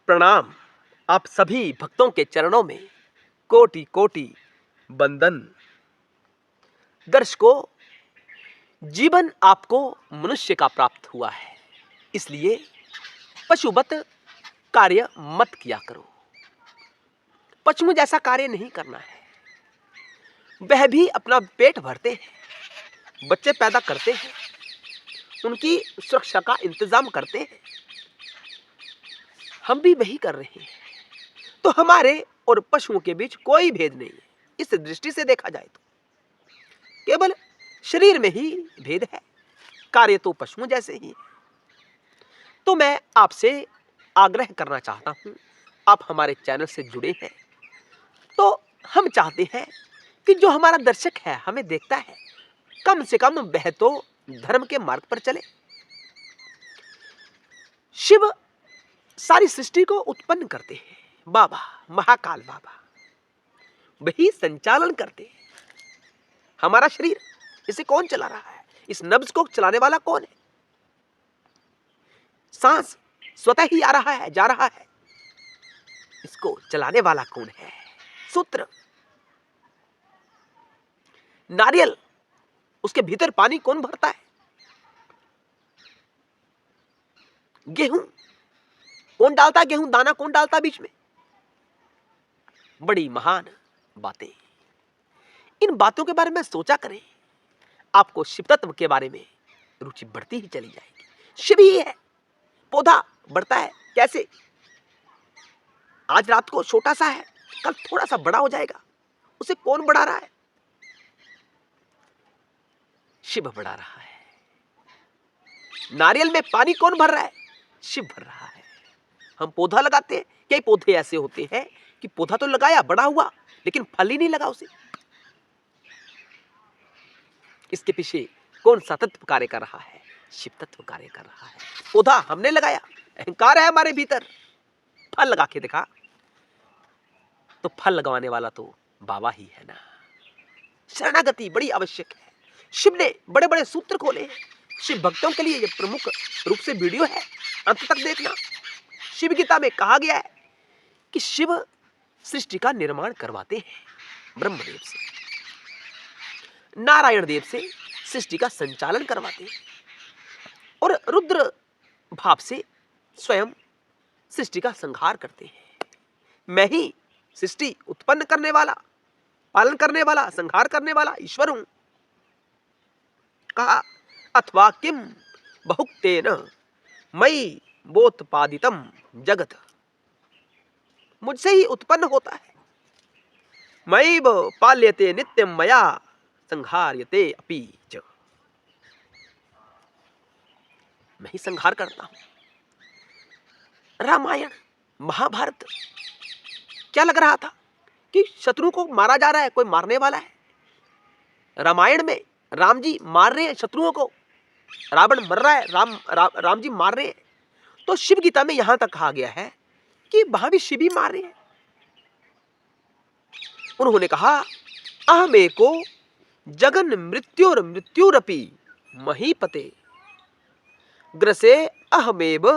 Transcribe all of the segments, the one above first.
प्रणाम। आप सभी भक्तों के चरणों में कोटि कोटि वंदन। दर्शकों, जीवन आपको मनुष्य का प्राप्त हुआ है, इसलिए पशुवत कार्य मत किया करो। पशुओं जैसा कार्य नहीं करना है। वह भी अपना पेट भरते हैं, बच्चे पैदा करते हैं, उनकी सुरक्षा का इंतजाम करते हैं। हम भी वही कर रहे हैं। तो हमारे और पशुओं के बीच कोई भेद नहीं है। इस दृष्टि से देखा जाए तो केवल शरीर में ही भेद है, कार्य तो पशुओं जैसे ही है। तो मैं आपसे आग्रह करना चाहता हूं, आप हमारे चैनल से जुड़े हैं तो हम चाहते हैं कि जो हमारा दर्शक है, हमें देखता है, कम से कम वह तो धर्म के मार्ग पर चले। शिव सारी सृष्टि को उत्पन्न करते हैं, बाबा महाकाल बाबा वही संचालन करते हैं। हमारा शरीर, इसे कौन चला रहा है? इस नब्ज को चलाने वाला कौन है? सांस स्वतः ही आ रहा है, जा रहा है, इसको चलाने वाला कौन है? सूत्र, नारियल, उसके भीतर पानी कौन भरता है? गेहूं कौन डालता है? गेहूं दाना कौन डालता है बीच में? बड़ी महान बातें। इन बातों के बारे में सोचा करें, आपको शिव तत्व के बारे में रुचि बढ़ती ही चली जाएगी। शिव ही है। पौधा बढ़ता है कैसे? आज रात को छोटा सा है, कल थोड़ा सा बड़ा हो जाएगा। उसे कौन बढ़ा रहा है? शिव बढ़ा रहा है। नारियल में पानी कौन भर रहा है? शिव भर रहा है। हम पौधा लगाते हैं, कई पौधे ऐसे होते हैं कि पौधा तो लगाया, बड़ा हुआ, लेकिन फल ही नहीं लगा उसे। इसके पीछे कौन सा तत्व कार्य कर रहा है? शिव तत्व कार्य कर रहा है। पौधा हमने लगाया, अहंकार है हमारे भीतर, फल लगा के देखा तो फल लगवाने वाला तो बाबा ही है ना। शरणागति बड़ी आवश्यक है। शिव ने बड़े बड़े सूत्र खोले हैं। शिव भक्तों के लिए यह प्रमुख रूप से वीडियो है, अंत तक देखना। शिव गीता में कहा गया है कि शिव सृष्टि का निर्माण करवाते हैं ब्रह्मदेव से, नारायण देव से सृष्टि का संचालन करवाते हैं, और रुद्र भाव से स्वयं सृष्टि का संहार करते हैं। मैं ही सृष्टि उत्पन्न करने वाला, पालन करने वाला, संहार करने वाला ईश्वर हूं। कहा अथवा किम बहुक्तेन मयि बोत्पादितम जगत, मुझसे ही उत्पन्न होता है। मयैव पाल्यते नित्यम मया संहार्यते अपि च, मैं ही संहार करता हूं। रामायण महाभारत क्या लग रहा था कि शत्रु को मारा जा रहा है, कोई मारने वाला है। रामायण में राम जी मार रहे हैं शत्रुओं को, रावण मर रहा है, राम जी मार रहे हैं। तो शिव गीता में यहां तक कहा गया है कि वहां भी शिव ही मार रहे हैं। उन्होंने कहा अहमेको जगन मृत्योर मृत्युरपि महीपते ग्रसे अहमेव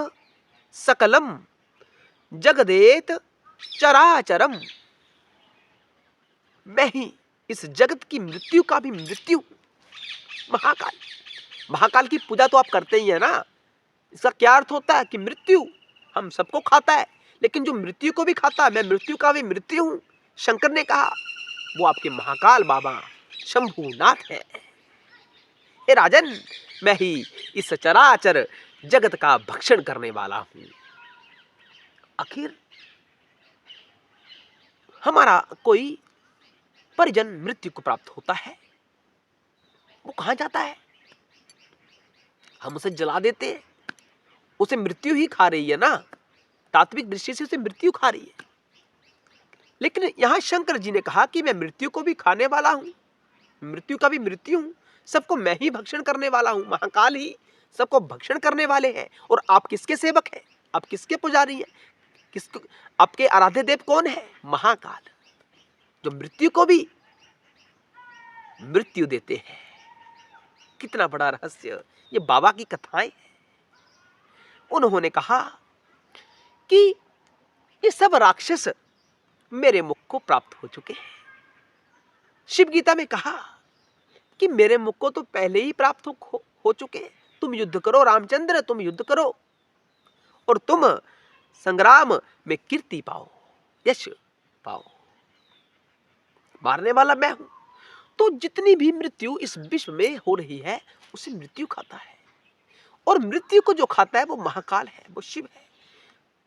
सकलम जगदेत चराचरम, मैं ही इस जगत की मृत्यु का भी मृत्यु। महाकाल, महाकाल की पूजा तो आप करते ही है ना। इसका क्या अर्थ होता है कि मृत्यु हम सबको खाता है, लेकिन जो मृत्यु को भी खाता है, मैं मृत्यु का भी मृत्यु हूं। शंकर ने कहा वो आपके महाकाल बाबा शंभुनाथ है। हे राजन, मैं ही इस चराचर जगत का भक्षण करने वाला हूं। आखिर हमारा कोई परिजन मृत्यु को प्राप्त होता है, वो कहां जाता है? हम उसे जला देते हैं, उसे मृत्यु ही खा रही है ना। तात्विक दृष्टि से उसे मृत्यु खा रही है। लेकिन यहां शंकर जी ने कहा कि मैं मृत्यु को भी खाने वाला हूं, मृत्यु का भी मृत्यु हूं, सबको मैं ही भक्षण करने वाला हूं। महाकाल ही सबको भक्षण करने वाले हैं। और आप किसके सेवक हैं? आप किसके पुजारी हैं? किसको आपके आराध्य देव कौन है? महाकाल, जो मृत्यु को भी मृत्यु देते हैं। कितना बड़ा रहस्य, ये बाबा की कथाएं हैं। उन्होंने कहा कि ये सब राक्षस मेरे मुख को प्राप्त हो चुके हैं। शिव गीता में कहा कि मेरे मुख को तो पहले ही प्राप्त हो चुके हैं। तुम युद्ध करो रामचंद्र, तुम युद्ध करो और तुम संग्राम में कीर्ति पाओ, यश पाओ। मारने वाला मैं हूं। तो जितनी भी मृत्यु इस विश्व में हो रही है उसे मृत्यु खाता है, और मृत्यु को जो खाता है वो महाकाल है, वो शिव है।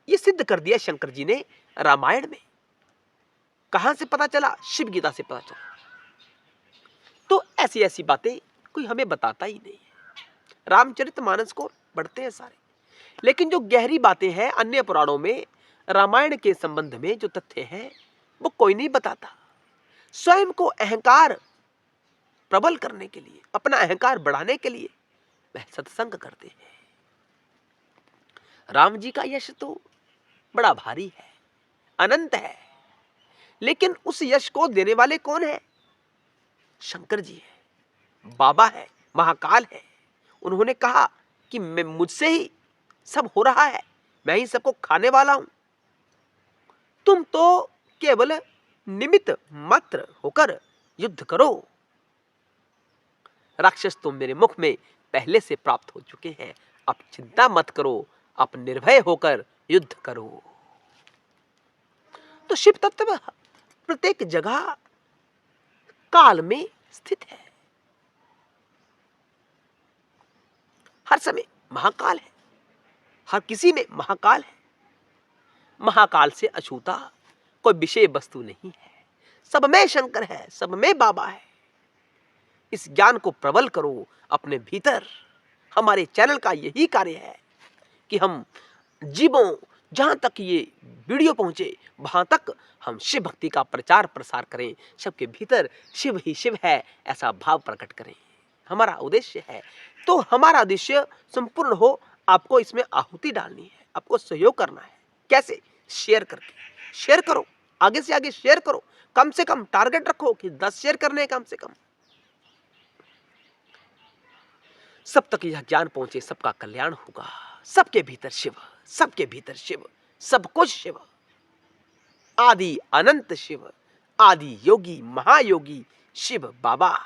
ये सिद्ध कर दिया शंकर जी ने रामायण में। कहां से पता चला? शिव गीता से पता चला। तो ऐसी ऐसी बातें कोई हमें बताता ही नहीं है। रामचरितमानस को पढ़ते हैं सारे, लेकिन जो गहरी बातें हैं अन्य पुराणों में, रामायण के संबंध में जो तथ्य हैं वो कोई नहीं बताता। स्वयं को अहंकार प्रबल करने के लिए, अपना अहंकार बढ़ाने के लिए वह सत्संग करते हैं। राम जी का यश तो बड़ा भारी है, अनंत है, लेकिन उस यश को देने वाले कौन है? शंकर जी है, बाबा है, महाकाल है। उन्होंने कहा कि मैं मुझसे ही सब हो रहा है, मैं ही सबको खाने वाला हूं। तुम तो केवल निमित्त मात्र होकर युद्ध करो। राक्षस तो मेरे मुख में पहले से प्राप्त हो चुके हैं। अब चिंता मत करो, अब निर्भय होकर युद्ध करो। तो शिव तत्व प्रत्येक जगह काल में स्थित है, हर समय महाकाल है, हर किसी में महाकाल है। महाकाल से अछूता कोई विषय वस्तु नहीं है। सब में शंकर है, सब में बाबा है। इस ज्ञान को प्रबल करो अपने भीतर। हमारे चैनल का यही कार्य है कि हम जीवों, जहां तक ये वीडियो पहुंचे वहां तक हम शिव भक्ति का प्रचार प्रसार करें। सबके भीतर शिव ही शिव है ऐसा भाव प्रकट करें, हमारा उद्देश्य है। तो हमारा उद्देश्य संपूर्ण हो, आपको इसमें आहुति डालनी है, आपको सहयोग करना है। कैसे? शेयर करके। शेयर करो, आगे से आगे शेयर करो। कम से कम टारगेट रखो कि 10 शेयर करने हैं कम से कम। सब तक यह ज्ञान पहुंचे, सबका कल्याण होगा। सबके भीतर शिव, सबके भीतर शिव, सब कुछ शिव, आदि अनंत शिव, आदि योगी महायोगी शिव बाबा।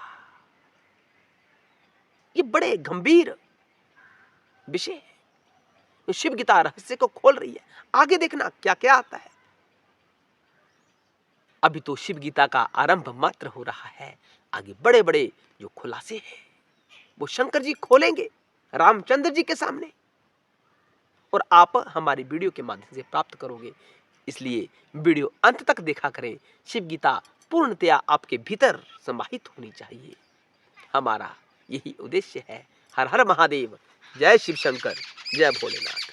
ये बड़े गंभीर विषय है। तो शिव गीता रहस्य को खोल रही है। आगे देखना क्या क्या आता है। अभी तो शिव गीता का आरंभ मात्र हो रहा है। आगे बड़े बड़े जो खुलासे हैं वो शंकर जी खोलेंगे रामचंद्र जी के सामने, और आप हमारी वीडियो के माध्यम से प्राप्त करोगे। इसलिए वीडियो अंत तक देखा करें। शिव गीता पूर्णतया आपके भीतर समाहित होनी चाहिए, हमारा यही उद्देश्य है। हर हर महादेव, जय शिव शंकर, जय भोलेनाथ।